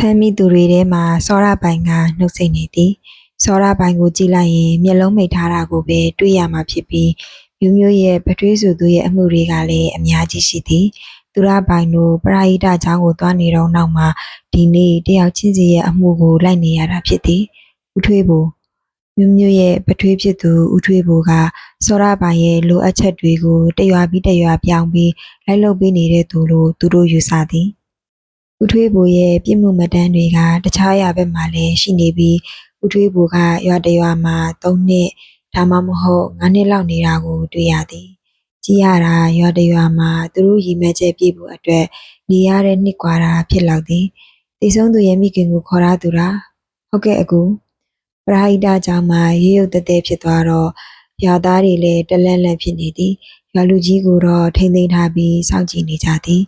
ဖမ်းမိသူတွေထဲမှာစောရပိုင်ကနှုတ်ဆက်နေသည်စောရပိုင်ကိုကြည့်လိုက်ရင်မျက်လုံးမိတ်ထားတာကိုပဲတွေ့ရမှာဖြစ်ပြီးမျိုးမျိုးရဲ့ပထွေးစုသူရဲ့အမှုတွေကလည်းအများကြီးရှိသည်သူရပိုင်တို့ပရာဟိတကျောင်းကိုသွားနေတော့နောက်မှာဒီနေ့တယောက်ချင်းစီရဲ့အမှုကိုလိုက်နေရတာဖြစ်သည်ဦးထွေးဘူမျိုးမျိုးရဲ့ပထွေးဖြစ်သူဦးထွေးဘူကစောရပိုင်ရဲ့လိုအပ်ချက်တွေကိုတရွာပြီးတရွာပြောင်းပြီးလိုက်လုပ်ပေးနေတဲ့သူလို့သူတို့ယူဆသည်ဦးထွေးဘူရဲ့ပြစ်မှုမတန်းတွေကတခြားအရာဘက်မှာလည်းရှိနေပြီးဦးထွေးဘူကရွာတရွာမှာ3နှစ်ဒါမှမဟုတ်9နှစ်လောက်နေတာကိုတွေ့ရသည်ကြည်ရတာရွာတရွာမှာသူတို့ရည်မှန်းချက်ပြည့်ဖို့အတွက်နေရတဲ့နှစ်ကွာတာဖြစ်လောက်သည်တိတ်ဆုံးသူရဲ့မိခင်ကိုခေါ်ရသူလားဟုတ်ကဲ့အကူပရာဟိတကျောင်းမှာရေရုပ်တဲဖြစ်သွားတော့ရွာသားတွေလည်းတလန့်လန့်ဖြစ်နေသည်ရွာလူကြီးကိုတော့ထိမ့်သိမ်းထားပြီးစောင့်ကြည့်နေကြသည်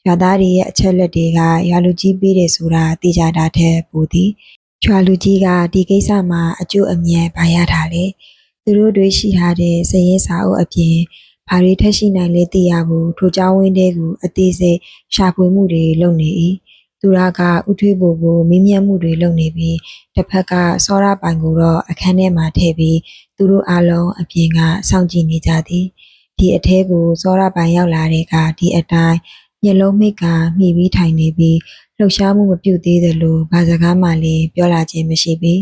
ရွာသားတွေရဲ့အချက်လက်တွေကရွာလူကြီးပေးတယ်ဆိုတာသိကြတာထက်ပိုသည်ရွာလူကြီးကဒီကိစ္စမှာအကျိုးအမြတ်ဘာရထားလဲသူတို့တွေရှိထားတဲ့စည်ရင်းစာအုပ်အပြင်ဘာတွေထက်ရှိနိုင်လဲသိရဖို့ထိုเจ้าဝင်းတဲကိုအသေးစိတ်ရှာဖွေမှုတွေလုပ်နေ၏သူရကဥထွေးဘူကိုမင်းမြတ်မှုတွေလုပ်နေပြီးတစ်ဖက်ကစောရပိုင်ကိုတော့အခန်းထဲမှာထည့်ပြီးသူတို့အားလုံးအပြင်ကစောင့်ကြည့်နေကြသည်ဒီအထဲကိုစောရပိုင်ရောက်လာတဲ့ကဒီအတိုင်းမျက်လုံးမိတ်ကမှီပြီးထိုင်နေပြီးလှုပ်ရှားမှုမပြုတ်သေးသလိုဘာစကားမှလည်းပြောလာခြင်းမရှိပြီး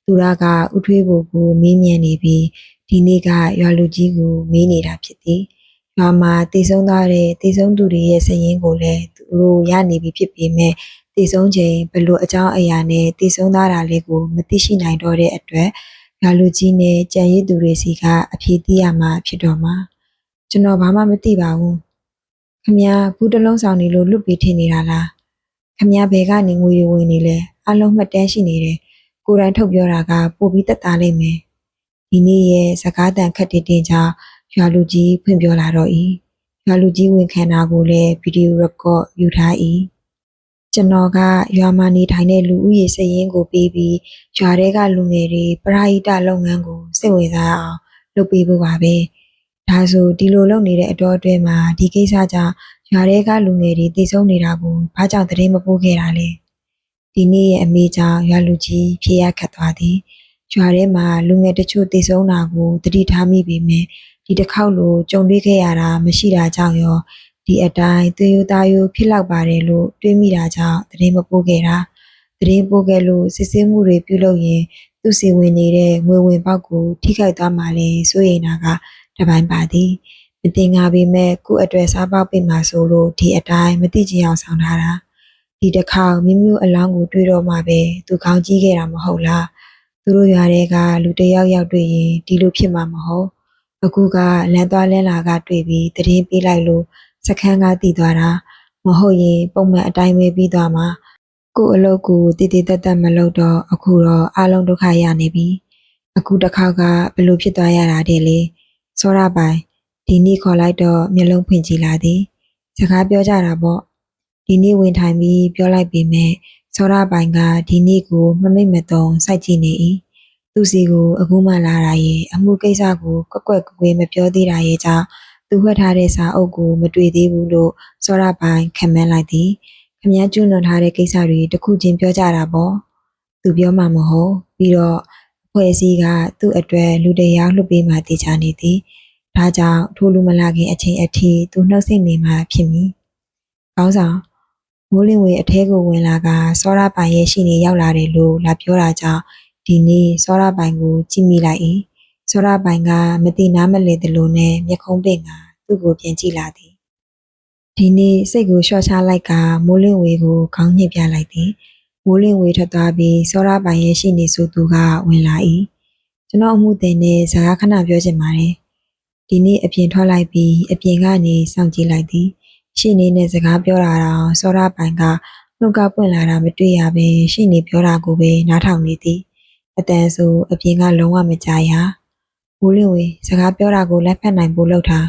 သူရကဥထွေးဘူကိုမင်းမြတ်နေပြီးဒီနေ့ကရွာလူကြီးကိုမေးနေတာဖြစ်သည်ရွာမှာတည်ဆုံးသွားတဲ့တည်ဆုံးသူတွေရဲ့စည်ရင်းကိုလည်းသူတို့ရနေပြီဖြစ်ပေမဲ့တည်ဆုံးချိန်ဘလို့အကြောင်းအရာနဲ့တည်ဆုံးသွားတာလေးကိုမသိရှိနိုင်တော့တဲ့အတွက်ရွာလူကြီးနဲ့ကြံရည်သူတွေစီကအဖြေသိရမှာဖြစ်တော့မှာကျွန်တော်ဘာမှမသိပါဘူးခမရခုတလုံးဆောင်နေလို့လွတ်ပြီးထင်နေတာလားခမရဘယ်ကနေငွေတွေဝင်နေလဲအလုံးမှတ်တမ်းရှိနေတယ်ကိုယ်တိုင်ထုတ်ပြောတာကပို့ပြီးတက်တာလိမ့်မယ်ဒီနေ့ရဲ့စကားတန်ခက်တင်ကြောင့်ရွာလူကြီးဖွင့်ပြောလာတော့၏ရွာလူကြီးဝန်ခံတာကိုလည်းဗီဒီယိုရက်ကော့ယူထား၏ကျွန်တော်ကရွာမှာနေထိုင်တဲ့လူဦးရေစည်ရင်းကိုပေးပြီးရွာထဲကလူငယ်တွေပရာဟိတလုပ်ငန်းကိုစိတ်ဝင်စားအောင်လုပ်ပေးဖို့ပါပဲဒါဆိုဒီလိုလုပ်နေတဲ့အတော်အတွင်းမှာဒီကိစ္စကြောင့်ရွာထဲကလူငယ်တွေတည်ဆုံးနေတာကိုဘာကြောင့်သတင်းမပို့ခဲ့တာလဲဒီနေ့ရဲ့အမေကြောင့်ရွာလူကြီးဖြေရခတ်သွားသည်ရွာထဲမှာလူငယ်တချို့တည်ဆုံးတာကိုသတိထားမိပေမဲ့ဒီတစ်ခေါက်လိုကြုံတွေ့ခဲ့ရတာမရှိတာကြောင့်ရောဒီအတိုင်းသွေးရိုးသားရိုးဖြစ်လောက်ပါတယ်လို့တွေးမိတာကြောင့်သတင်းမပို့ခဲ့တာသတင်းပို့ခဲ့လို့စစ်ဆေးမှုတွေပြုလုပ်ရင်သူစီဝင်နေတဲ့ငွေဝင်ပေါက်ကိုထိခိုက်သွားမှလည်းစိုးရိမ်တာကတပိုင်းပါသည်မတင်ငါပေမဲ့ခုအတွက်စားပေါက်ပိတ်မှာဆိုလို့ဒီအတိုင်းမသိချင်အောင်ဆောင်ထားတာဒီတစ်ခေါက်မိမျိုးအလောင်းကိုတွေးတော့မှပဲသူခေါင်းကြီးခဲ့တာမဟုတ်လားသူတို့ရွာတွေကလူတယောက်ယောက်တွေ့ရင်ဒီလိုဖြစ်မှာမဟုတ်အခုကလမ်းသွားလမ်းလာကတွေ့ပြီးတရင်ပေးလိုက်လို့စခန်းကတည်သွားတာမဟုတ်ရင်ပုံမှန်အတိုင်းပဲပြီးသွားမှာကို့အလုပ်ကိုတည်တည်တတ်တတ်မလုပ်တော့အခုတော့အားလုံးဒုက္ခရနေပြီအခုတစ်ခေါက်ကဘယ်လိုဖြစ်သွားရတာတဲ့လေစောရပိုင်ဒီနေ့ခေါ်လိုက်တော့မျက်လုံးဖွင့်ကြည့်လာသည်စကားပြောကြတာပေါ့ဒီနေ့ဝင်ထိုင်ပြီးပြောလိုက်ပေမဲ့စောရပိုင်ကဒီနေ့ကိုမမိတ်မတုံစိုက်ကြည့်နေ၏သူစီကိုအခုမှလာတာရဲ့အမှုကိစ္စကိုကွက်ကွယ်မပြောသေးတာရဲ့ကြောင့်သူဝှက်ထားတဲ့စာအုပ်ကိုမတွေ့သေးဘူးလို့စောရပိုင်ခံမှန်းလိုက်သည်ခမည်းကျွလွန်ထားတဲ့ကိစ္စတွေတစ်ခုချင်းပြောကြတာပေါ့သူပြောမှမဟုတ်ပြီးတော့အဖွဲ့အစည်းကသူ့အတွက်လူတယောက်လွှတ်ပေးမှတည်ချနေသည်ဒါကြောင့်ထိုလူမလာခင်အချိန်အထိသူနှုတ်ဆက်နေမှဖြစ်မည်ကောင်းဆောင်မိုးလင်းဝေအထဲကိုဝင်လာကစောရပိုင်ရဲ့ရှိနေရောက်လာတယ်လို့လာပြောတာကြောင့်ဒီနေ့စောရပိုင်ကိုကြည့်မိလိုက်၏စောရပိုင်ကမတိနားမလဲသလိုနဲ့မျက်ခုံးပင့်ကသူ့ကိုပြန်ကြည့်လာသည်ဒီနေ့စိတ်ကိုလျှော့ချလိုက်ကမိုးလင်းဝေကိုခေါင်းညှစ်ပြလိုက်သည်မိုးလင်းဝေထွက်သွားပြီးစောရပိုင်ရဲ့ရှိနေဆိုသူကဝင်လာ၏ကျွန်တော်အမှုတင်နဲ့စကားခဏပြောချင်ပါတယ်ဒီနေ့အပြင်ထွက်လိုက်ပြီးအပြင်ကနေစောင့်ကြည့်လိုက်သည်ရှိနေနဲ့စကားပြောတာတော့စောရပိုင်ကနှုတ်ကပွင့်လာတာမတွေ့ရဘဲရှိနေပြောတာကိုပဲနားထောင်နေသည်အတန်ဆိုအပြင်ကလုံးဝမကြားရမိုးလင်းဝေစကားပြောတာကိုလက်ဖက်နိုင်ဖို့လှုပ်တာ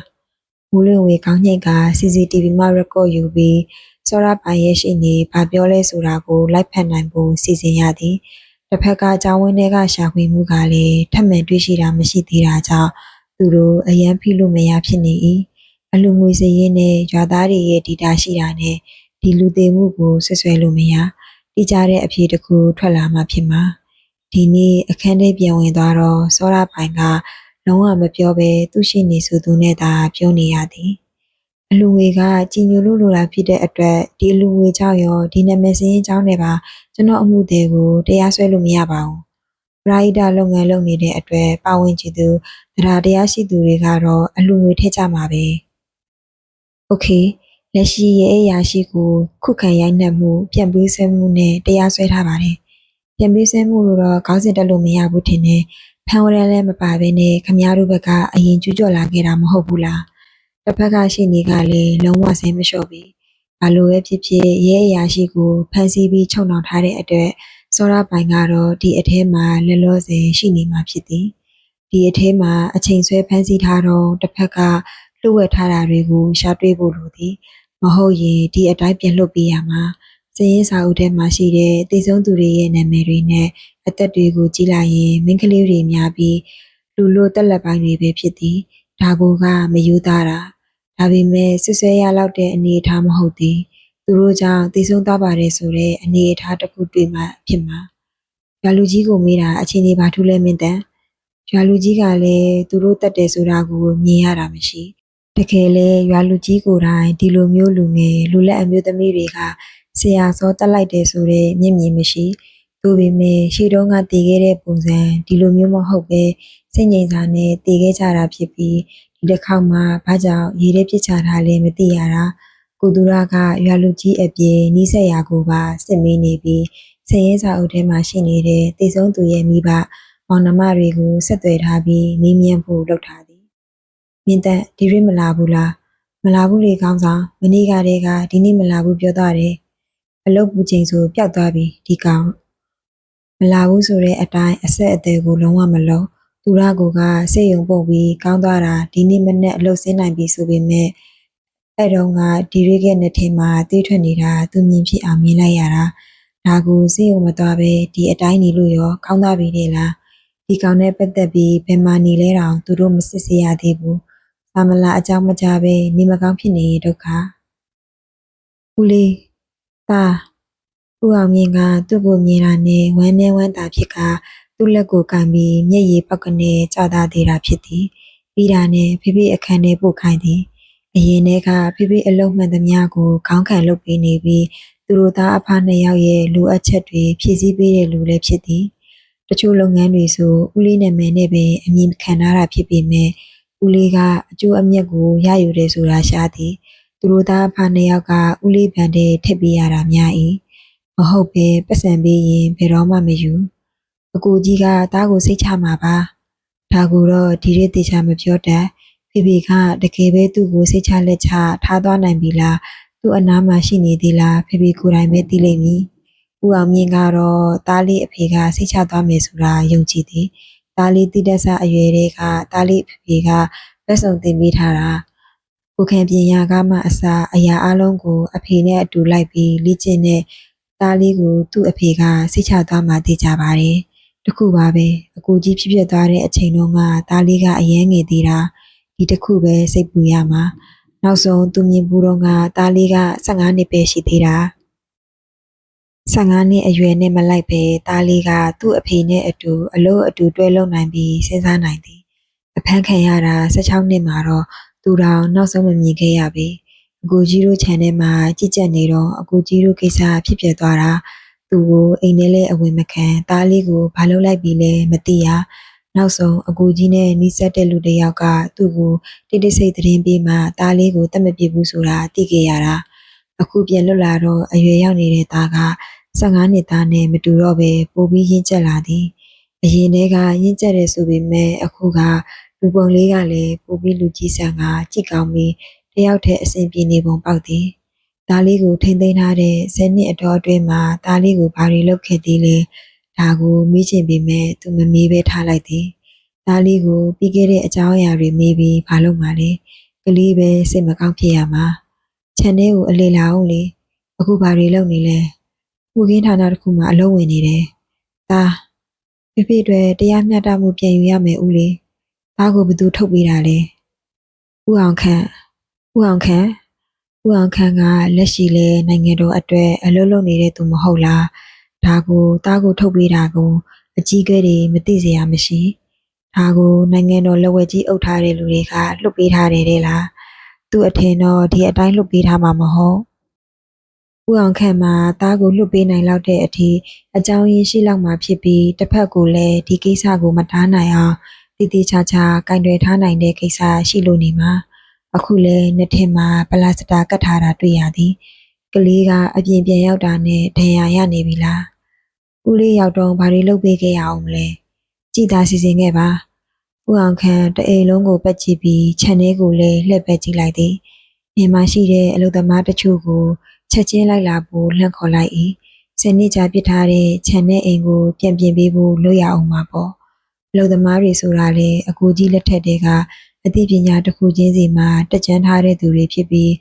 မိုးလင်းဝေခေါင်းညိတ်က CCTV မှရက်ကော့ယူပြီးစောရပိုင်ရဲ့ရှိနေဘာပြောလဲဆိုတာကိုလိုက်ဖက်နိုင်ဖို့စီစဉ်ရသည်တစ်ဖက်ကကျောင်းဝင်းထဲကရှာဖွေမှုကလည်းထပ်မံတွေ့ရှိတာမရှိသေးတာကြောင့်သူတို့အယမ်းဖိလို့မရဖြစ်နေ၏အလူငွေစည်ရင်းနဲ့ရွာသားတွေရဲ့ဒေတာရှိတာနဲ့ဒီလူသေးမှုကိုဆွဆွဲလို့မရ တိကျတဲ့အဖြေတစ်ခုထွက်လာမှဖြစ်မှာဒီနေ့အခန်းထဲပြန်ဝင်သွားတော့စောရပိုင်ကလုံးဝမပြောဘဲသူ့ရှိနေဆိုသူနဲ့သာပြောနေရသည်အလူငွေကကြည်ညိုလို့လိုတာဖြစ်တဲ့အတွက်ဒီအလူငွေကြောင့်ရောဒီနာမည်စင်းကြောင်းတွေပါကျွန်တော်အမှုတွေကိုတရားစွဲလို့မရပါဘူးပရာဟိတလုပ်ငန်းလုပ်နေတဲ့အတွက်ပါဝင်ကြည့်သူတရားရှိသူတွေကတော့အလူငွေထည့်ကြမှာပဲโอเคလက်ရှိရဲ့အရာရှိကိုခုခံရိုက်နှက်မှုပြန်ပေးဆွဲမှုနဲ့တရားစွဲထားပါတယ်ပြန်ပေးဆွဲမှုလို့တော့ခေါင်းစဉ်တက်လို့မရဘူးထင်တယ်ဖန်ဝရလည်းမပါဘဲနဲ့ခမားတို့ဘက်ကအရင်ကျူးကျော်လာခဲ့တာမဟုတ်ဘူးလားတစ်ဖက်ကရှိနေကလည်းလုံးဝဆင်းမလျှော့ပြီဘာလို့ပဲဖြစ်ဖြစ်ရဲအရာရှိကိုဖမ်းဆီးပြီးချုပ်နှောင်ထားတဲ့အတွက်စောရပိုင်ကတော့ဒီအထဲမှာလက်လောဆယ်ရှိနေမှာဖြစ်သည်ဒီအထဲမှာအချိန်ဆွဲဖမ်းဆီးထားတော့တစ်ဖက်ကလှုပ်ဝက်ထားတာတွေကိုရှာတွေ့ဖို့လိုသည်မဟုတ်ရင်ဒီအတိုင်းပြန်လှုပ်ပေးရမှာစည်ရင်းစာအုပ်ထဲမှာရှိတဲ့တည်ဆုံးသူတွေရဲ့နာမည်တွေနဲ့အသက်တွေကိုကြည့်လိုက်ရင်မိန်းကလေးတွေများပြီးလူလို့တက်လက်ပိုင်းတွေပဲဖြစ်သည်ဒါကိုကမယူသားတာဒါပေမဲ့ဆွဆွဲရလောက်တဲ့အနေအထားမဟုတ်သည်သူတို့ကြောင့်တည်ဆုံးသွားပါတယ်ဆိုတဲ့အနေအထားတစ်ခုတွေ့မှဖြစ်မှာရွာလူကြီးကိုမေးတာအချင်းကြီးဘာထူးလဲမင်းတန်ရွာလူကြီးကလည်းသူတို့တက်တယ်ဆိုတာကိုမြင်ရတာမရှိတကယ်လဲရွာလူကြီးကိုယ်တိုင်ဒီလိုမျိုးလူငယ်လူလက်အမျိုးသမီးတွေကဆရာစောတက်လိုက်တယ်ဆိုတဲ့မျက်မြင်မရှိသူပေမဲ့ရှေ့တုန်းကတည်ခဲ့တဲ့ပုံစံဒီလိုမျိုးမဟုတ်ပဲစိတ်ငြိမ်စာနဲ့တည်ခဲ့ကြတာဖြစ်ပြီးဒီတစ်ခေါက်မှဘာကြောင့်ရေထဲပြစ်ချတာလဲမသိရတာကိုသူရကရွာလူကြီးအပြင်နီးစက်ရာကိုပါစစ်မေးနေပြီးစည်ရင်းစာအုပ်ထဲမှာရှိနေတဲ့တည်ဆုံးသူရဲ့မိဘမောင်နှမတွေကိုဆက်သွယ်ထားပြီးမေးမြန်းဖို့လုပ်ထားသည်မြင့်တက်ဒီရက်မလာဘူးလားမလာဘူးလေကောင်းဆောင်မနေ့ကတည်းကဒီနေ့မလာဘူးပြောသွားတယ်အလုပ်ပူချိန်ဆိုပျောက်သွားပြီဒီကောင်မလာဘူးဆိုတဲ့အတိုင်းအဆက်အသွယ်ကိုလုံးဝမလုံးသူရကိုကစိတ်ယုံပုတ်ပြီးကောင်းသွားတာဒီနေ့မနေ့အလုပ်ဆင်းနိုင်ပြီဆိုပေမဲ့အဲ့တော့ကဒီရက်ရဲ့နှစ်ထင်းမှာတွေးထွက်နေတာသူမြင်ဖြစ်အောင်မြင်လိုက်ရတာဒါကိုစိတ်ယုံမသွားပဲဒီအတိုင်းနေလို့ရောကောင်းသွားပြီလေလားဒီကောင်နဲ့ပတ်သက်ပြီးဘယ်မှာနေလဲတောင်သူတို့မစစ်စေရသေးဘူးသာမလာအကြောင်းမကြပဲနေမကောင်းဖြစ်နေရဒုက္ခဦးလေးသားဦးအောင်မြင့်ကသူ့ကိုမြင်တာနဲ့ဝမ်းနဲ့ဝမ်းသာဖြစ်ကသူ့လက်ကိုကန်ပြီးမျက်ရည်ပောက်ကနေကြတာသေးတာဖြစ်သည်ပြီးတာနဲ့ဖိဖိအခန်းထဲပို့ခိုင်းသည်အရင်တည်းကဖိဖိအလုံးမှန်သမျှကိုခေါင်းခံလုပ်ပေးနေပြီးသူတို့သားအဖနှစ်ယောက်ရဲ့လိုအပ်ချက်တွေဖြည့်ဆည်းပေးတဲ့လူလည်းဖြစ်သည်တချို့လုပ်ငန်းတွေဆိုဦးလေးနာမည်နဲ့ပဲအမည်ခံထားတာဖြစ်ပေမဲ့ဦးလေးကအကျိုးအမြတ်ကိုရယူတယ်ဆိုတာရှားသည်သူတို့သားအဖနှစ်ယောက်ကဦးလေးဗန်တဲ့ထည့်ပေးရတာများ၏မဟုတ်ပဲပတ်စံပေးရင်ဘယ်တော့မှမယူအကူကြီးကသားကိုစိတ်ချမှာပါဒါကိုတော့ဒီရက်တေချာမပြောတတ်ဖေဖေကတကယ်ပဲသူ့ကိုစိတ်ချလက်ချထားသွားနိုင်ပြီလားသူ့အနားမှာရှိနေသေးလားဖေဖေကိုယ်တိုင်ပဲသိလိမ့်မည်ဦးအောင်မြင့်ကတော့သားလေးအဖေကစိတ်ချသွားမယ်ဆိုတာယုံကြည်သည်သားလေးတိတက်ဆအရွယ်တွေကသားလေးဖေဖေကပတ်စုံတင်ပေးထားတာကိုခံပြင်ရကမှအစာအရာအလုံးကိုအဖေနဲ့အတူလိုက်ပြီးလေ့ကျင့်တဲ့သားလေးကိုသူ့အဖေကစိတ်ချသွားမှသိကြပါတယ်တခုပါပဲအကူကြီးဖြစ်သွားတဲ့အချိန်တုန်းကသားလေးကအယမ်းငယ်သေးတာဒီတခုပဲစိတ်ပူရမှာနောက်ဆုံးသူမြင်ဘူးတော့ကသားလေးက15နှစ်ပဲရှိသေးတာ15နှစ်အရွယ်နဲ့မလိုက်ပဲသားလေးကသူ့အဖေနဲ့အတူအလို့အတူတွဲလုံနိုင်ပြီးစဉ်းစားနိုင်သည်အဖမ်းခံရတာ16နှစ်မှာတော့သူတော်နောက်ဆုံးမမြင်ခဲ့ရပြီအကူကြီးတို့ခြံထဲမှာကြည်ကြက်နေတော့အကူကြီးတို့ကိစ္စဖြစ်ပြသွားတာသူကိုအိမ်ထဲလဲအဝင်မခံသားလေးကိုဘာလုပ်လိုက်ပြီလဲမသိရနောက်ဆုံးအကူကြီးနဲ့နီးစပ်တဲ့လူတစ်ယောက်ကသူ့ကိုတိတိစိတ်သတင်းပေးမှသားလေးကိုတတ်မပြစ်ဘူးဆိုတာသိခဲ့ရတာအခုပြန်လွတ်လာတော့အရွယ်ရောက်နေတဲ့သားက15နှစ်သားနဲ့မတူတော့ပဲပိုပြီးရင့်ကျက်လာသည်အရင်တည်းကရင့်ကျက်တယ်ဆိုပေမဲ့အခုကလူပုံလေးကလည်းပိုပြီးလူကြီးဆန်ကကြည့်ကောင်းပြီးတယောက်တည်းအဆင်ပြေနေပုံပေါက်သည်သားလေးကိုထိမ့်သိမ်းထားတဲ့10နှစ်အတော်အတွင်းမှာသားလေးကိုဘာတွေလုပ်ခဲ့သေးလဲဒါကိုမေးချင်ပေမဲ့သူမမေးပဲထားလိုက်သည်သားလေးကိုပြီးခဲ့တဲ့အကြောင်းအရာတွေမေးပြီးဘာလုပ်မှလဲကလေးပဲစိတ်မကောင်းဖြစ်ရမှာခြံထဲကိုအလေလာအောင်လေအခုဘာတွေလုပ်နေလဲမှုခင်းဌာနတစ်ခုမှာအလုပ်ဝင်နေတယ်သားဖေဖေတွေတရားမျှတမှုပြန်ယူရမယ်ဦးလေးသားကိုဘယ်သူထုတ်ပေးတာလဲဦးအောင်ခန့် ဦးအောင်ခန့်ကလက်ရှိလဲနိုင်ငံတော်အတွက်အလုပ်လုပ်နေတဲ့သူမဟုတ်လားဒါကိုတားကိုထုတ်ပေးတာကိုအကြီးအကဲတွေမသိစေရမရှိဒါကိုနိုင်ငံတော်လက်ဝဲကြီးအုပ်ထားတဲ့လူတွေကလွတ်ပေးထားတယ်တဲ့လားသူ့အထင်တော့ဒီအတိုင်းလွတ်ပေးထားမှာမဟုတ်ဦးအောင်ခန့်မှာတားကိုလွတ်ပေးနိုင်လောက်တဲ့အထိအကြောင်းရင်းရှိလောက်မှာဖြစ်ပြီးတစ်ဖက်ကိုလည်းဒီကိစ္စကိုမတားနိုင်အောင်တည်တည်ချာချာကင်တွယ်ထားနိုင်တဲ့ကိစ္စရှိလို့နေမှာအခုလဲနှစ်ထင်မှာပလာစတာကတ်ထားတာတွေ့ရသည်ကလေးကအပြင်ပြန်ရောက်တာနဲ့ဒဏ်ရာရနေပြီလားဦးလေးရောက်တော့ဘာတွေလုပ်ပေးခဲ့ရအောင်မလဲကြည်သာစီစဉ်ခဲ့ပါဦးအောင်ခန့်တအိမ်လုံးကိုပတ်ကြည့်ပြီးခြံထဲကိုလည်းလှည့်ပတ်ကြည့်လိုက်သည်မြင်မရှိတဲ့အလုသမားတချို့ကိုချက်ချင်းလိုက်လာဖို့လှမ်းခေါ်လိုက်၏စနေကြပစ်ထားတဲ့ခြံနဲ့အိမ်ကိုပြန်ပြင်ပေးဖို့လုပ်ရအောင်ပါပေါ့အလုသမားတွေဆိုတာလေအကူကြီးလက်ထက်တွေကအသိပညာတစ်ခုချင်းစီမှာတက်ကြွထားတဲ့သူတွေဖြစ်ပြီး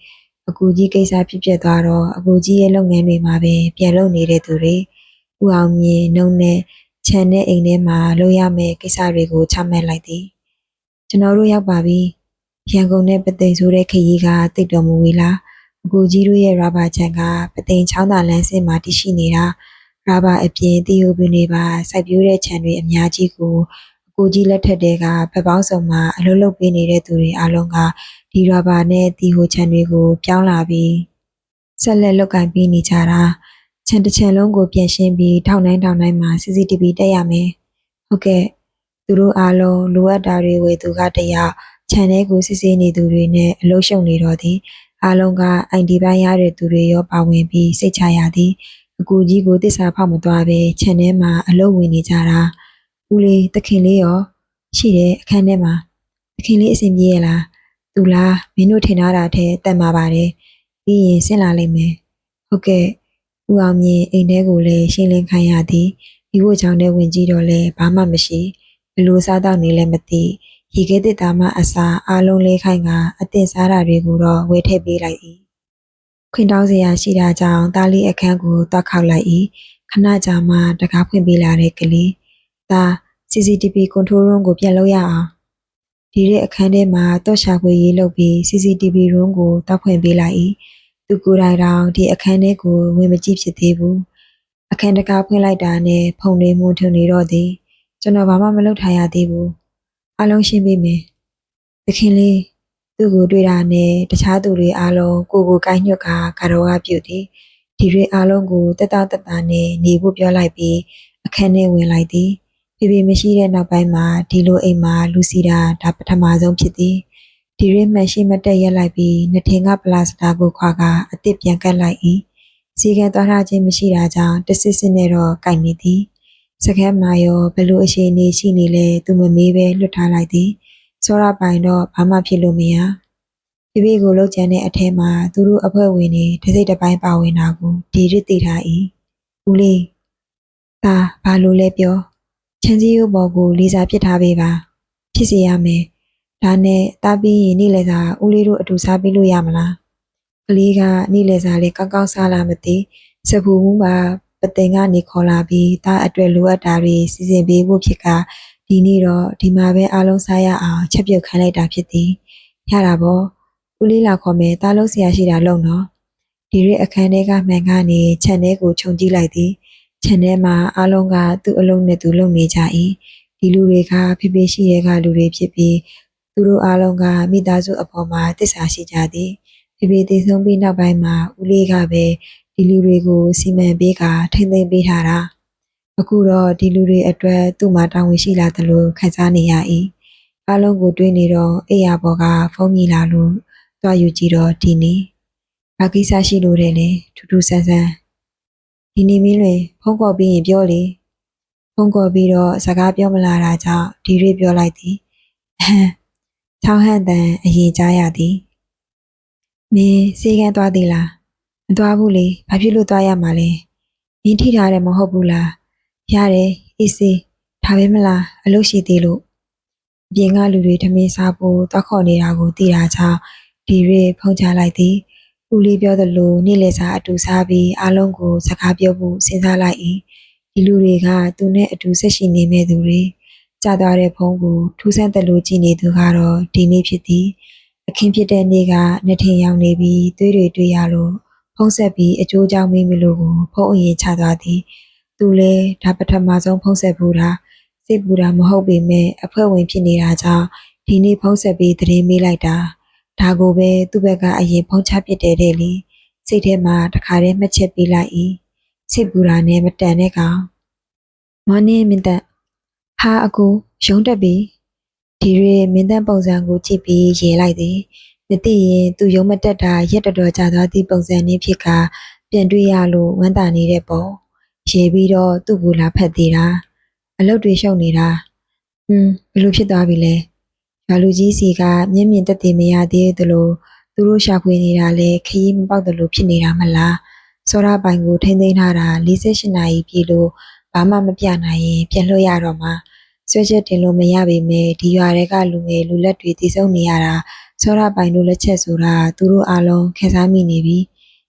အကူကြီးကိစ္စဖြစ်ပြသွားတော့အကူကြီးရဲ့လုပ်ငန်းတွေမှာပဲပြန်လုပ်နေတဲ့သူတွေဦးအောင်မြင်နှုံနဲ့ခြံနဲ့အိမ်ထဲမှာလုပ်ရမယ့်ကိစ္စတွေကိုချမှတ်လိုက်သည်ကျွန်တော်တို့ရောက်ပါပြီရန်ကုန်နဲ့ပသိမ်ဆိုတဲ့ခရီးကတိတ်တော်မူဝေးလားအကူကြီးတို့ရဲ့ရာဘာခြံကပသိမ်ချောင်းသာလမ်းစင်မှာတည်ရှိနေတာရာဘာအပြင်တီယိုပင်တွေပါစိုက်ပျိုးတဲ့ခြံတွေအများကြီးကိုအကူကြီးလက်ထက်တွေကဖက်ပေါင်းစုံမှာအလုပ်လုပ်ပေးနေတဲ့သူတွေအလုံးကဒီရာဘာနဲ့တီဟိုခြံတွေကိုပြောင်းလာပြီးဆက်လက်လုပ်ကင်ပေးနေကြတာခြံတစ်ခြံလုံးကိုပြင်ရှင်းပြီးထောက်နိုင်မှာ CCTV တက်ရမယ်ဟုတ်ကဲ့သူတို့အားလုံးလိုအပ်တာတွေဝယ်သူကတယောက်ခြံထဲကိုစစ်ဆေးနေသူတွေနဲ့အလုပ်ရှုံနေတော့သည်အားလုံးက ID ပိုင်းရတဲ့သူတွေရောပါဝင်ပြီးစိတ်ချရသည်အကူကြီးကိုတစ္ဆာဖောက်မသွားပဲခြံထဲမှာအလုပ်ဝင်နေကြတာဦးလေးတခင်လေးရောရှိတယ်အခန်းထဲမှာတခင်လေးအဆင်ပြေရလားသူလားမင်းတို့ထင်ထားတာထဲတန်ပါပါတယ်ပြီးရင်ဆင်းလာလိမ့်မယ်ဟုတ်ကဲ့ဦးအောင်မြင်အိမ်ထဲကိုလည်းရှင်းလင်းခိုင်းရသည်ဒီဖို့ကြောင့်လည်းဝင်ကြည့်တော့လည်းဘာမှမရှိဘလို့စားတော့နေလည်းမသိရေခဲတစ်သားမအစာအားလုံးလေးခိုင်းကအသင်စားတာတွေကိုတော့ဝယ်ထည့်ပေးလိုက်၏ခွင်တောင်းစရာရှိတာကြောင့်တားလေးအခန်းကိုတောက်ခောက်လိုက်၏ခဏကြာမှတကားဖွင့်ပေးလာတဲ့ကလေးဒါ CCTV control room ကိုပြန်လုပ်ရအောင်ဒီတဲ့အခန်းထဲမှာတော့ရှာခွေရေးလုပ်ပြီး CCTV room ကိုတောက်ဖွင့်ပေးလိုက်၏သူကိုယ်တိုင်တောင်ဒီအခန်းထဲကိုဝင်မကြည့်ဖြစ်သေးဘူးအခန်းတကားဖွင့်လိုက်တာနဲ့ဖုန်တွေမှုန်ထွင်နေတော့သည်ကျွန်တော်ဘာမှမလုပ်ထားရသေးဘူးအလုံးရှင်းပေးမယ်သခင်လေးသူ့ကိုတွေ့တာနဲ့တခြားသူတွေအားလုံးကိုကိုညွတ်ကတော့ကပြုတ်သည်ဒီတွေအားလုံးကိုတက်တာနဲ့နေဖို့ပြောလိုက်ပြီးအခန်းထဲဝင်လိုက်သည်ဖေမရှိတဲ့နောက်ပိုင်းမှာဒီလိုအိမ်မှာလူစီတာဒါပထမဆုံးဖြစ်သည်ဒီရင်းမှရှိမတက်ရက်လိုက်ပြီးနှစ်ထင်ကပလာစတာကိုခွာကအစ်စ်ပြန်ကတ်လိုက်၏စီကံသွားထားခြင်းမရှိတာကြောင့်တစစ်စစ်နဲ့တော့ကြိုက်နေသည်စကမ်းမာရောဘလို့အရှိန်နေရှိနေလဲသူမမေးပဲလွတ်ထားလိုက်သည်စောရပိုင်တော့ဘာမှဖြစ်လို့မရဖေကိုလှုပ်ကြမ်းတဲ့အထဲမှာသူတို့အဖွဲ့ဝင်တွေတစ်စိတ်တစ်ပိုင်းပါဝင်တာကိုဒီရစ်သိထား၏ဦးလေးဒါဘာလို့လဲပြောချမ်းစည်းရိုးပေါ်ကိုလေးစားပစ်ထားပေးပါဖြစ်စေရမယ်ဒါနဲ့တားပြီးရင်နေ့လည်စာဦးလေးတို့အတူစားပြီးလို့ရမလားကလေးကနေ့လည်စာလေးကောင်းကောင်းစားလာမသိစပူမှုမှာပသိမ်ကနေခေါ်လာပြီးတားအတွက်လိုအပ်တာတွေစီစဉ်ပေးဖို့ဖြစ်ကဒီနေ့တော့ဒီမှာပဲအားလုံးစားရအောင်ချက်ပြုတ်ခိုင်းလိုက်တာဖြစ်သည်ရတာပေါ့ဦးလေးလာခေါ်မယ်တားလုံးဆရာရှိတာလုံနော်ဒီရက်အခန်းထဲကမှန်ကနေခြံထဲကိုခြုံကြည့်လိုက်သည်ခြံထဲမှာအားလုံးကသူ့အလုံးနဲ့သူလုံနေကြ၏ဒီလူတွေကဖေရှိတဲ့ကလူတွေဖြစ်ပြီးသူတို့အားလုံးကမိသားစုအပေါ်မှာတစ္ဆာရှိကြသည်ဖေတည်ဆုံးပြီးနောက်ပိုင်းမှာဦးလေးကပဲဒီလူတွေကိုစီမံပေးကထိမ့်သိမ်းပေးထားတာအခုတော့ဒီလူတွေအတွက်သူ့မှာတာဝန်ရှိလာတယ်လို့ခံစားနေရ၏အားလုံးကိုတွေးနေတော့အိယာဘော်ကဖုန်းမြည်လာလို့တွားယူကြည့်တော့ဒီနေ့ဘာကိစ္စရှိလို့တဲ့လေထူးထူးဆန်းဆန်းဒီနေ့မင်းလွင်ဖုန်းခေါ်ပြီးရင်ပြောလေဖုန်းခေါ်ပြီးတော့စကားပြောမလာတာကြောင့်ဒီရွေးပြောလိုက်သည်ချောင်းဟန်တန်အရင်ကြားရသည်မင်းစေကန်းသွားသေးလားမသွားဘူးလေဘာဖြစ်လို့သွားရမှာလဲမင်းထိထားတယ်မဟုတ်ဘူးလားရတယ်အေးစေးဒါပဲမလားအလုပ်ရှိသေးလို့အပြင်ကလူတွေထမင်းစားဖို့တောက်ခေါ်နေတာကိုသိတာကြောင့်ဒီရွေးဖုန်းချလိုက်သည်ဦးလေးပြောသလိုနေ့လည်စာအတူစားပြီးအားလုံးကိုစကားပြောဖို့စဉ်းစားလိုက်၏ဒီလူတွေကသူနဲ့အတူဆက်ရှိနေမဲ့သူတွေကြာသွားတဲ့ဖုန်းကိုထူးဆန်းတယ်လို့ကြည်နေသူကတော့ဒီနေ့ဖြစ်သည် အခင်းဖြစ်တဲ့နေ့ကနှစ်ထင်ရောက်နေပြီးသွေးတွေတွေ့ရလို့ဖုံးဆက်ပြီးအကျိုးကြောင့်မိမလို့ကိုဖုံးအရင်ချသွားသည်သူလည်းဒါပထမဆုံးဖုံးဆက်ဘူးတာစိတ်ပူတာမဟုတ်ပေမဲ့အဖွဲ့ဝင်ဖြစ်နေတာကြောင့်ဒီနေ့ဖုံးဆက်ပြီးသတင်းမေးလိုက်တာဒါကိုပဲသူ့ဘက်ကအရင်ဖုံးချပစ်တယ်တဲ့လေစိတ်ထဲမှာတခါတည်းမှတ်ချက်ပေးလိုက်၏စိတ်ပူတာနဲ့မတန်တဲ့ကောင်မနင်းမင်းသက်ဟာအကူရုံးတက်ပြီဒီရဲမင်းသက်ပုံစံကိုကြည့်ပြီးရေလိုက်သည်မသိရင်သူရုံးမတက်တာရက်တော်တော်ကြာသွားသည့်ပုံစံနည်းဖြစ်ကပြန်တွေ့ရလို့ဝမ်းသာနေတဲ့ပုံရေပြီးတော့သူ့ကိုလာဖက်သေးတာအလုပ်တွေရှုပ်နေတာဘလို့ဖြစ်သွားပြီလဲရွာလူကြီးစီကမျက်မြင်တက်တည်မရသေးသလိုသူတို့ရှာဖွေနေတာလဲခရီးမပေါက်တယ်လို့ဖြစ်နေတာမလားစောရပိုင်ကိုထိမ့်သိမ်းထားတာ48နာရီပြည့်လို့ဘာမှမပြနိုင်ရင်ပြန်လွှတ်ရတော့မှာဆွဲချက်တင်လို့မရပေမဲ့ဒီရွာတွေကလူငယ်လူလက်တွေတည်ဆုံနေရတာစောရပိုင်တို့လက်ချက်ဆိုတာသူတို့အားလုံးခန်းစားမိနေပြီ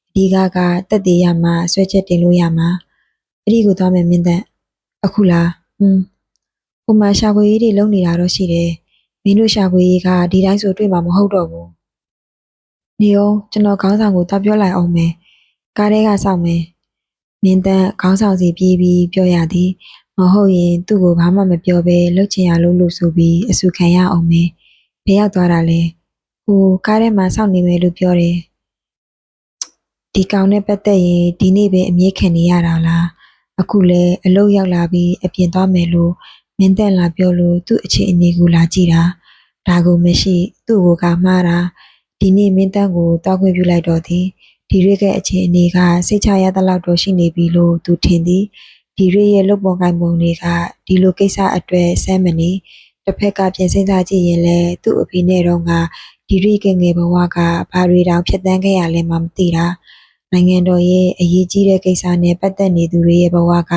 အဒီကတက်တည်ရမှဆွဲချက်တင်လို့ရမှာအဲ့ဒီကိုသွားမယ်မင်းသက်အခုလားဟိုမှာရှာဖွေရေးတွေလုပ်နေတာတော့ရှိတယ်မင်းတို့ရှာဖွေရေးကဒီတိုင်းဆိုတွေ့မှာမဟုတ်တော့ဘူးနေအောင်ကျွန်တော်ခေါင်းဆောင်ကိုတောက်ပြောလိုက်အောင်မယ်ကားထဲကစောင့်မယ်မင်းသက်ခေါင်းဆောင်စီပြေးပြီးပြောရသည်မဟုတ်ရင်သူ့ကိုဘာမှမပြောဘဲလှုပ်ချင်ရလို့ဆိုပြီးအဆူခံရအောင်မယ်ဘယ်ရောက်သွားတာလဲဟိုကားထဲမှာစောင့်နေမယ်လို့ပြောတယ်ဒီကောင်နဲ့ပတ်သက်ရင်ဒီနေ့ပဲအမြဲခံနေရတာလားအခုလဲအလုပ်ရောက်လာပြီးအပြင်သွားမယ်လို့မင်းသက်လာပြောလို့သူ့အခြေအနေကိုလာကြည့်တာဒါကိုမရှိသူ့ကိုကမှားတာဒီနေ့မင်းသက်ကိုတောက်ခွင့်ပြုလိုက်တော့သည်ဒီရွေးကအခြေအနေကစိတ်ချရတဲ့လောက်တော့ရှိနေပြီလို့သူထင်သည်ဒီရွေးရဲ့လုပ်ပုံကိုင်ပုံတွေကဒီလိုကိစ္စအတွက်ဆမ်းမနေတစ်ဖက်ကပြင်ဆင်စားကြည့်ရင်လည်းသူ့အဖေနဲ့တော့ကဒီရွေးကငယ်ဘဝကဘာတွေတောင်ဖြတ်တန်းခဲ့ရလဲမှမသိတာနိုင်ငံတော်ရဲ့အရေးကြီးတဲ့ကိစ္စနဲ့ပတ်သက်နေသူတွေရဲ့ဘဝက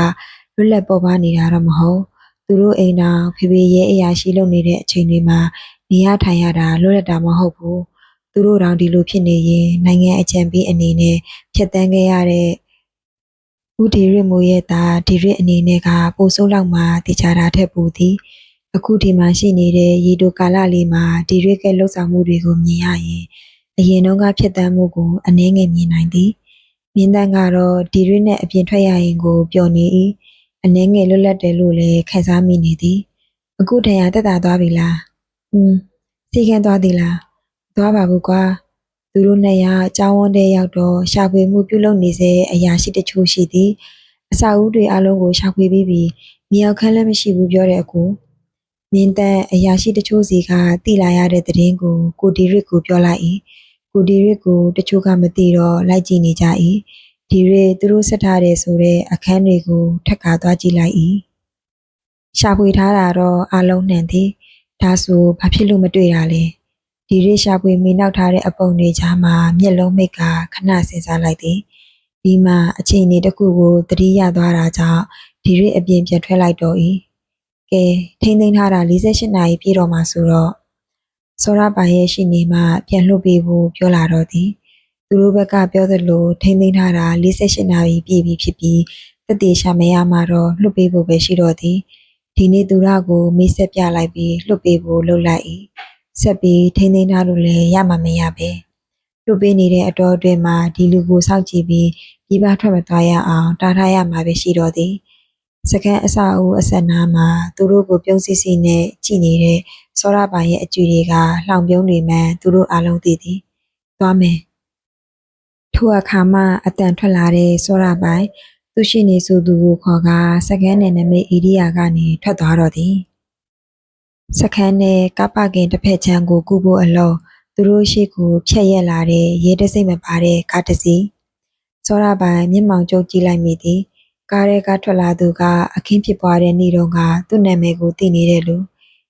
လွတ်လပ်ပေါ်ပါနေတာတော့မဟုတ်သူတို့အိမ်တော်ဖေဖေရဲ့အရာရှိလုပ်နေတဲ့အချိန်တွေမှာနေရထိုင်ရတာလွတ်လပ်တာမဟုတ်ဘူးသူတို့တောင်ဒီလိုဖြစ်နေရင်နိုင်ငံအကြံပေးအနေနဲ့ဖြတ်တန်းခဲ့ရတဲ့ဦးဒီရစ်မိုးရဲ့သားဒီရစ်အနေနဲ့ကပိုဆိုးလောက်မှတည်ကြတာထက်ပိုသည်အခုဒီမှာရှိနေတဲ့ရေတိုကာလလေးမှာဒီရစ်ကလှုပ်ဆောင်မှုတွေကိုမြင်ရရင်အရင်တုန်းကဖြတ်တန်းမှုကိုအနည်းငယ်မြင်နိုင်သည်မင်းတန်းကတော့ဒီရစ်နဲ့အပြင်ထွက်ရရင်ကိုပျော်နေ၏အနည်းငယ်လွတ်လပ်တယ်လို့လည်းခံစားမိနေသည်အခုတန်ရာတက်တာသွားပြီလားစီကံသွားသည်လားသွားပါဘူးကွာသူတို့နှစ်ယောက်ကျောင်းဝန်းထဲရောက်တော့ရှာဖွေမှုပြုလုပ်နေစေအရာရှိတချို့ရှိသည်အစာအုပ်တွေအလုံးကိုရှာဖွေပြီးမြောက်ခန်းလည်းမရှိဘူးပြောတဲ့အကူမင်းသက်အရာရှိတချို့စီကတိလာရတဲ့သတင်းကိုဒီရစ်ကိုပြောလိုက်၏ကိုဒီရစ်ကိုတချို့ကမသိတော့လိုက်ကြည့်နေကြ၏ဒီရစ်သူတို့ဆက်ထားတဲ့ဆိုတဲ့အခန်းတွေကိုထပ်ကားသွားကြည့်လိုက်၏ရှာဖွေထားတာတော့အလုံးနှံသည်ဒါဆိုဘာဖြစ်လို့မတွေ့တာလဲဒီရစ်ရှာဖွေမိနောက်ထားတဲ့အပုံတွေကြားမှာမျက်လုံးမိတ်ကခဏစဉ်းစားလိုက်သည်ဒီမှာအချိန်လေးတစ်ခုကိုသတိရသွားတာကြောင့်ဒီရစ်အပြင်ပြန်ထွက်လိုက်တော့၏ကဲထိမ့်သိမ်းထားတာ48နာရီပြည့်တော့မှဆိုတော့စောရပိုင်ရဲ့ရှိနေမှပြန်လွှတ်ပေးဖို့ပြောလာတော့သည်သူတို့ဘက်ကပြောသလိုထိမ့်သိမ်းထားတာ48နာရီပြည့်ပြီဖြစ်ပြီးသက်သေရှာမရမှတော့လွှတ်ပေးဖို့ပဲရှိတော့သည်ဒီနေ့သူရကိုမေးဆက်ပြလိုက်ပြီးလွှတ်ပေးဖို့လုပ်လိုက်၏ဆက်ပြီးထိမ့်သိမ်းထားလို့လည်းရမှာမရပဲလွတ်ပေးနေတဲ့အတော်အတွင်းမှာဒီလူကိုစောင့်ကြည့်ပြီးပြီးပထွက်မသွားရအောင်တားထားရမှာပဲရှိတော့သည်စကန်အစာအုပ်အဆက်နာမှာသူတို့ကိုပြုံးစစ်စစ်နဲ့ကြည့်နေတဲ့စောရပိုင်ရဲ့အကြွေတွေကလှောင်ပြုံးတွေမှန်သူတို့အားလုံးသိသည်သွားမယ်ထိုအခါမှအတန်ထွက်လာတဲ့စောရပိုင်သူရှိနေဆိုသူကိုခေါ်ကစကန်နဲ့နမိတ်ဧရိယာကနေထွက်သွားတော့သည်စခန်းနဲ့ကပကင်တစ်ဖက်ချမ်းကိုကူဖို့အလုံးသူတို့ရှိကိုဖြတ်ရက်လာတဲ့ရဲတစိမ့်မပါတဲ့ကားတစ်စီးစောရပိုင်မျက်မှောင်ကျုပ်ကြည့်လိုက်မိသည်ကားထဲကထွက်လာသူကအခင်းဖြစ်ပွားတဲ့နေ့တုန်းကသူ့နာမည်ကိုသိနေတဲ့လူ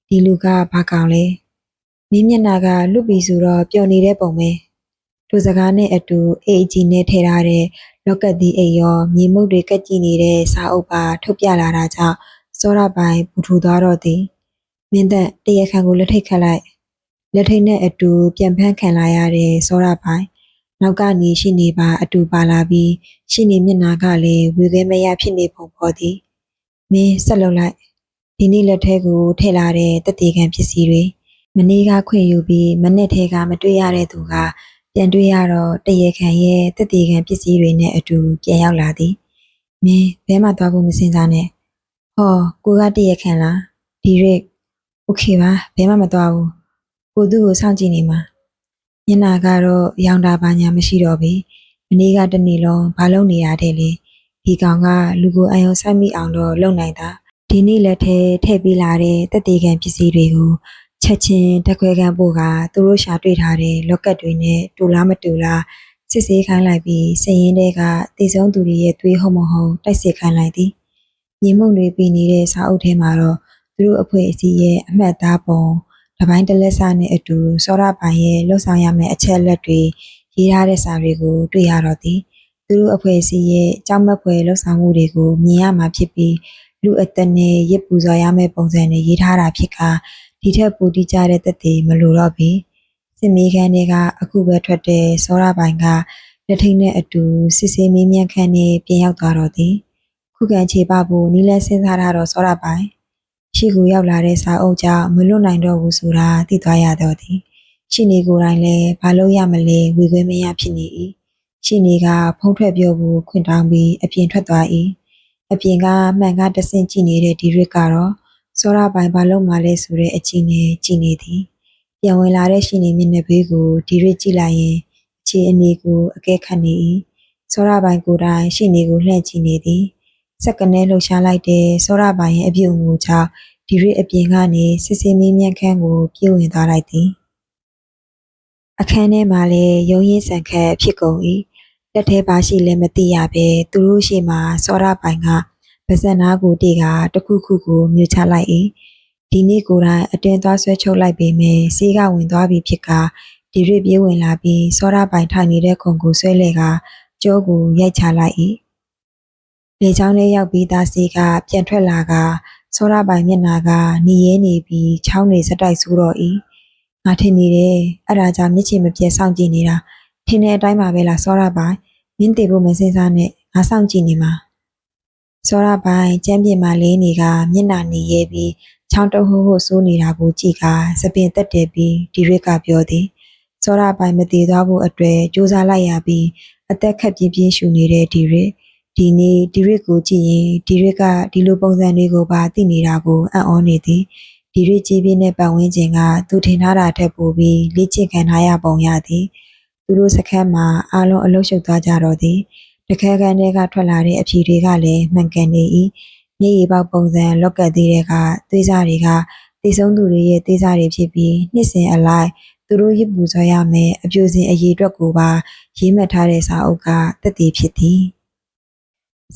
ဒီလူကဘာကောင်လဲမင်းမျက်နှာကလွတ်ပြီဆိုတော့ပျော်နေတဲ့ပုံပဲသူစကားနဲ့အတူအိတ်ကြီးနဲ့ထည့်ထားတဲ့လောက်ကက်သီးအိတ်ရောမြေမုတ်တွေကက်ကြည့်နေတဲ့စာအုပ်ပါထုတ်ပြလာတာကြောင့်စောရပိုင်ပူထူသွားတော့သည်မင်းသက်တရခန်ကိုလက်ထိတ်ခတ်လိုက်လက်ထိတ်နဲ့အတူပြန်ဖမ်းခံလာရတဲ့စောရပိုင်နောက်ကနေရှိနေပါအတူပါလာပြီးရှိနေမျက်နှာကလည်းဝေခဲမရဖြစ်နေပုံပေါ်သည်မင်းဆက်လုပ်လိုက်ဒီနေ့လက်ထဲကိုထည့်လာတဲ့တတိကံပစ္စည်းတွေ မနေ့ကခွင့်ယူပြီးမနေ့ထဲကမတွေ့ရတဲ့သူကပြန်တွေ့ရတော့တရေခံရဲ့တက်တေခံပစ္စည်းတွေနဲ့အတူပြန်ရောက်လာသည်မင်းဘဲမှသွားဖို့မစင်စားနဲ့ဟောကိုကတရေခံလားဒီရစ်โอเคပါဘဲမှမသွားဘူးကိုသူ့ကိုစောင့်ကြည့်နေမှာညနာကတော့ရောင်တာပါညာမရှိတော့ပြီမနေ့ကတနေ့လုံးဘာလုပ်နေရတဲ့လေဒီကောင်ကလူကိုအယုံဆိုင်မိအောင်တော့လုပ်နိုင်တာဒီနေ့လက်ထဲထည့်ပေးလာတဲ့တက်တေခံပစ္စည်းတွေကိုချက်ချင်းတက်ခွဲခံဖို့ကသူတို့ရှာတွေ့ထားတဲ့လော့ကတ်တွေနဲ့တူလားမတူလားစစ်ဆေးခိုင်းလိုက်ပြီးစည်ရင်တွေကတည်ဆုံးသူတွေရဲ့သွေးဟုတ်မဟုတ်တိုက်စစ်ခိုင်းလိုက်သည်ညီမုံတွေပြီးနေတဲ့စာအုပ်ထဲမှာတော့သူတို့အဖွဲ့အစည်းရဲ့အမှတ်အသားပုံတပိုင်းတလက်စာနဲ့အတူစောရပိုင်ရဲ့လှုပ်ဆောင်ရမယ့်အချက်လက်တွေရေးထားတဲ့စာတွေကိုတွေ့ရတော့သည်သူတို့အဖွဲ့အစည်းရဲ့ကြောက်မက်ဖွယ်လှုပ်ဆောင်မှုတွေကိုမြင်ရမှာဖြစ်ပြီးလူအသက်နဲ့ရစ်ပူဇော်ရမယ့်ပုံစံတွေရေးထားတာဖြစ်ကဒီထက်ပိုတိကျတဲ့သက်သေမလိုတော့ပြီစစ်မေးခန်းတွေကအခုပဲထွက်တဲ့စောရပိုင်ကလက်ထိတ်နဲ့အတူစစ်ဆေးမေးမြန်းခန်းနဲ့ပြင်ရောက်သွားတော့သည်ခုခံခြေပဖို့နီးလဲစဉ်းစားထားတော့စောရပိုင်ရှိကူရောက်လာတဲ့စာအုပ်ကြောင့်မလွတ်နိုင်တော့ဘူးဆိုတာသိသွားရတော့သည်ရှိနေကိုယ်တိုင်လည်းဘာလို့ရမလဲဝေခွဲမရဖြစ်နေ၏ရှိနေကဖုံးထွက်ပြောဖို့ခွင့်တောင်းပြီးအပြင်ထွက်သွား၏အပြင်ကမှန်ကတဆင့်ကြည့်နေတဲ့ဒီရစ်ကတော့စောရပိုင်ဘာလို့မှလဲဆိုတဲ့အကြည့်နဲ့ကြည့်နေသည်ပြန်ဝင်လာတဲ့ရှိနေမျက်နှာဘေးကိုဒီရစ်ကြည့်လိုက်ရင်အခြေအနေကိုအကဲခတ်နေ၏စောရပိုင်ကိုယ်တိုင်ရှိနေကိုလှည့်ကြည့်နေသည်စက္ကနဲလှုပ်ရှားလိုက်တဲ့စောရပိုင်ရဲ့အပြုအမူကြောင့်ဒီရစ်အပြင်ကနေစစ်စစ်မေးမြန်းခန်းကိုပြေးဝင်သွားလိုက်သည်အခန်းထဲမှာလည်းရုံးရင်းဆန်ခတ်ဖြစ်ကုန်၏လက်ထဲပါရှိလည်းမသိရပဲသူတို့ရှိမှစောရပိုင်ကပါဇက်နာကိုတေကတခုခုကိုမြူချလိုက်၏ဒီနေ့ကိုယ်တိုင်အတင်းသွားဆွဲချုပ်လိုက်ပေမဲ့စီးကဝင်သွားပြီဖြစ်ကဒီရစ်ပြေးဝင်လာပြီးစောရပိုင်ထိုင်နေတဲ့ခုံကိုဆွဲလဲကကြောကိုရိုက်ချလိုက်၏လေချောင်းထဲရောက်ပြီးသားစီးကပြန်ထွက်လာကစောရပိုင်မျက်နာကနီရဲနေပြီးချောင်းတွေစတိုက်ဆိုးတော့၏ငါထင်နေတယ်အဲ့ဒါကြောင့်မျက်ခြေမပြတ်စောင့်ကြည့်နေတာထင်တဲ့အတိုင်းပါပဲလားစောရပိုင်မင်းတေဖို့မစင်စားနဲ့ငါစောင့်ကြည့်နေမှာစောရပိုင်ကျမ်းပြင်မှာလေးနေကမျက်နာနီရဲပြီးချောင်းတဟိုးဟိုဆိုးနေတာကိုကြည့်ကစပင်တက်တယ်ပြီးဒီရစ်ကပြောသည်စောရပိုင်မတည်သွားဖို့အတွက်ကြိုးစားလိုက်ရပြီးအသက်ခက်ပြင်းပြင်းရှူနေတဲ့ဒီရစ်ဒီနေ့ဒီရစ်ကိုကြည့်ရင်ဒီရစ်ကဒီလိုပုံစံတွေကိုပါသိနေတာကိုအံ့ဩနေသည်ဒီရစ်ကြီးပြင်းတဲ့ပတ်ဝန်းကျင်ကသူထင်ထားတာထက်ပိုပြီးလေ့ကျင့်ခံထားရပုံရသည်သူတို့စခန်းမှာအားလုံးအလုရှုပ်သွားကြတော့သည်တခဲခန်းတွေကထွက်လာတဲ့အဖြေတွေကလည်းမှန်ကန်နေ၏မြေရီပေါက်ပုံစံလော့ကတ်သေးတဲ့ကသွေးစားတွေကတည်ဆုံးသူတွေရဲ့သွေးစားတွေဖြစ်ပြီးနှစ်စဉ်အလိုက်သူတို့ရစ်ပူဇော်ရမယ်အပြိုစင်အရေးအတွက်ကိုပါရေးမှတ်ထားတဲ့စာအုပ်ကတက်တည်ဖြစ်သည်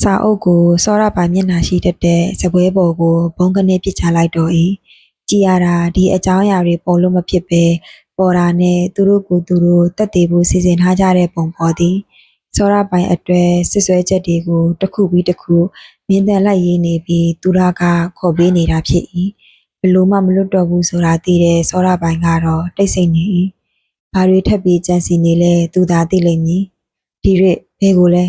စာအုပ်ကိုစောရပိုင်မျက်နှာရှိတတ်တဲ့စပွဲပေါ်ကိုဘုံကနေပစ်ချလိုက်တော့၏ကြည်ရတာဒီအကြောင်းအရာတွေပေါ်လို့မဖြစ်ပဲပေါ်တာနဲ့သူတို့ကိုသူတို့တက်တည်ဖို့စီစဉ်ထားကြတဲ့ပုံပေါ်သည်စောရပိုင်အတွက်စစ်ဆွဲချက်တွေကိုတစ်ခုပြီးတစ်ခုမြင်းတန်လိုက်ရေးနေပြီးသူရကခေါ်ပေးနေတာဖြစ်၏ဘလို့မှမလွတ်တော့ဘူးဆိုတာသိတဲ့စောရပိုင်ကတော့တိတ်ဆိတ်နေ၏ဘာတွေထပ်ပြီးကြံစီနေလဲသူသာသိလိမ့်မည်ဒီရစ်ဘဲကိုလဲ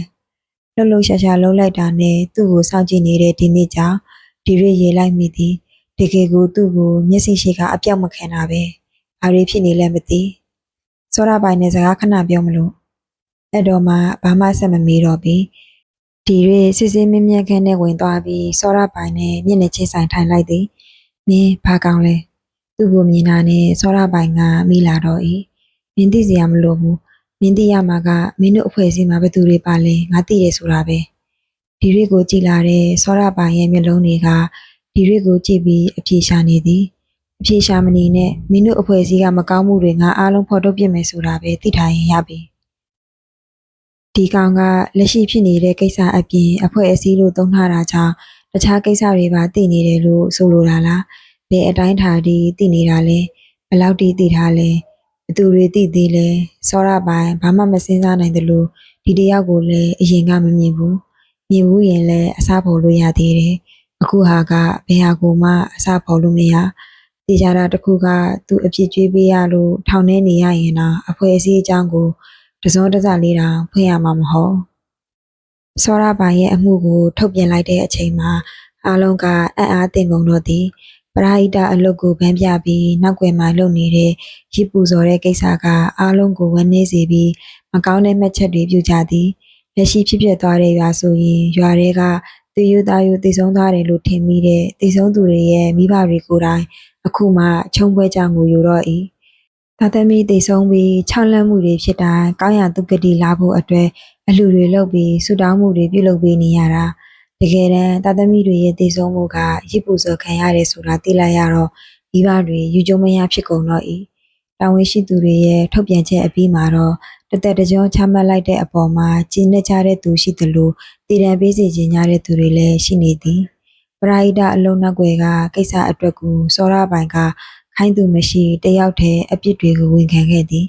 လှုပ်လှုပ်ရှားရှားလှုပ်လိုက်တာနဲ့သူ့ကိုစောင့်ကြည့်နေတဲ့ဒီနေ့ကြောင့်ဒီရစ်ရေလိုက်မိသည်တကယ်ကိုသူ့ကိုမျက်စိရှိကအပြောက်မခံတာပဲဘာတွေဖြစ်နေလဲမသိစောရပိုင်နဲ့စကားခဏပြောမလို့အဲ့တော့မှဘာမှဆက်မမေးတော့ပြီဒီရစ်စစ်စစ်မြင်းမြန်းခန်းနဲ့ဝင်သွားပြီးစောရပိုင်နဲ့မျက်နှာချင်းဆိုင်ထိုင်လိုက်သည်မင်းဘာကောင်းလဲသူ့ကိုမြင်တာနဲ့စောရပိုင်ကမိလာတော့၏မင်းသိစရာမလိုဘူးမင်းသိရမှာကမင်းတို့အဖွဲ့အစည်းမှာဘယ်သူတွေပါလဲငါသိတယ်ဆိုတာပဲဒီရစ်ကိုကြည်လာတဲ့စောရပိုင်ရဲ့မျက်လုံးတွေကဒီရစ်ကိုကြည့်ပြီးအပြေရှာနေသည်အပြေရှာမနေနဲ့မင်းတို့အဖွဲ့အစည်းကမကောင်းမှုတွေငါအားလုံးဖော်ထုတ်ပြမယ်ဆိုတာပဲသိထားရင်ရပြီဒီကောင်ကလက်ရှိဖြစ်နေတဲ့ကိစ္စအပြင်အဖွဲ့အစည်းလို့သုံးထားတာကြောင့်တခြားကိစ္စတွေပါသိနေတယ်လို့ဆိုလိုတာလားဘယ်အတိုင်းထားဒီသိနေတာလဲဘယ်လောက်ထိသိထားလဲဘသူတွေသိသေးလဲစောရပိုင်ဘာမှမစင်စားနိုင်တယ်လို့ဒီတယောက်ကိုလည်းအရင်ကမမြင်ဘူးမြင်ဘူးရင်လည်းအစားပေါ်လို့ရသေးတယ်အခုဟာကဘယ်ဟာကိုမှအစားပေါ်လို့မရတေချာတာတစ်ခုကသူအပြစ်ကြွေးပေးရလို့ထောင်ထဲနေရရင်တော့အဖွဲ့အစည်းအကြောင်းကိုတစောတစလေးတောင်ဖွင့်ရမှာမဟုတ်စောရပိုင်ရဲ့အမှုကိုထုတ်ပြန်လိုက်တဲ့အချိန်မှာအားလုံးကအံ့အားသင့်ကုန်တော့သည် ပရာဟိတအလုပ်ကိုဗန်းပြပြီးနောက်ွယ်မှာလုပ်နေတဲ့ရစ်ပူစော်တဲ့ကိစ္စကအားလုံးကိုဝန်းနေစေပြီးမကောင်းတဲ့မှတ်ချက်တွေပြုကြသည်လက်ရှိဖြစ်ပျက်သွားတဲ့ရွာဆိုရင်ရွာတွေကသေယူသားယူသေဆုံးသွားတယ်လို့ထင်မိတဲ့သေဆုံးသူတွေရဲ့မိဘတွေကိုယ်တိုင်အခုမှချုံပွဲကြငိုယူတော့၏သားသမီးသေဆုံးပြီးခြောက်လန့်မှုတွေဖြစ်တိုင်းကောင်းရာသူကတိလာဖို့အတွက်အလှူတွေလုပ်ပြီးဆုတောင်းမှုတွေပြုလုပ်ပေးနေရတာတကယ်တမ်းသားသမီးတွေရဲ့သေဆုံးမှုကရစ်ပူစော်ခံရတယ်ဆိုတာသိလိုက်ရတော့မိဘတွေယူကြုံမရဖြစ်ကုန်တော့၏တာဝန်ရှိသူတွေရဲ့ထုတ်ပြန်ချက်အပြီးမှာတော့တသက်တကြောချမှတ်လိုက်တဲ့အပေါ်မှာကျင်းနေကြတဲ့သူရှိသလိုတည်တံပေးစီခြင်းကြတဲ့သူတွေလည်းရှိနေသည်ပရာဟိတအလုံးနောက်ွယ်ကကိစ္စအတွက်ကိုစောရပိုင်ကခိုင်းသူမရှိတယောက်တည်းအပြစ်တွေကိုဝန်ခံခဲ့သည်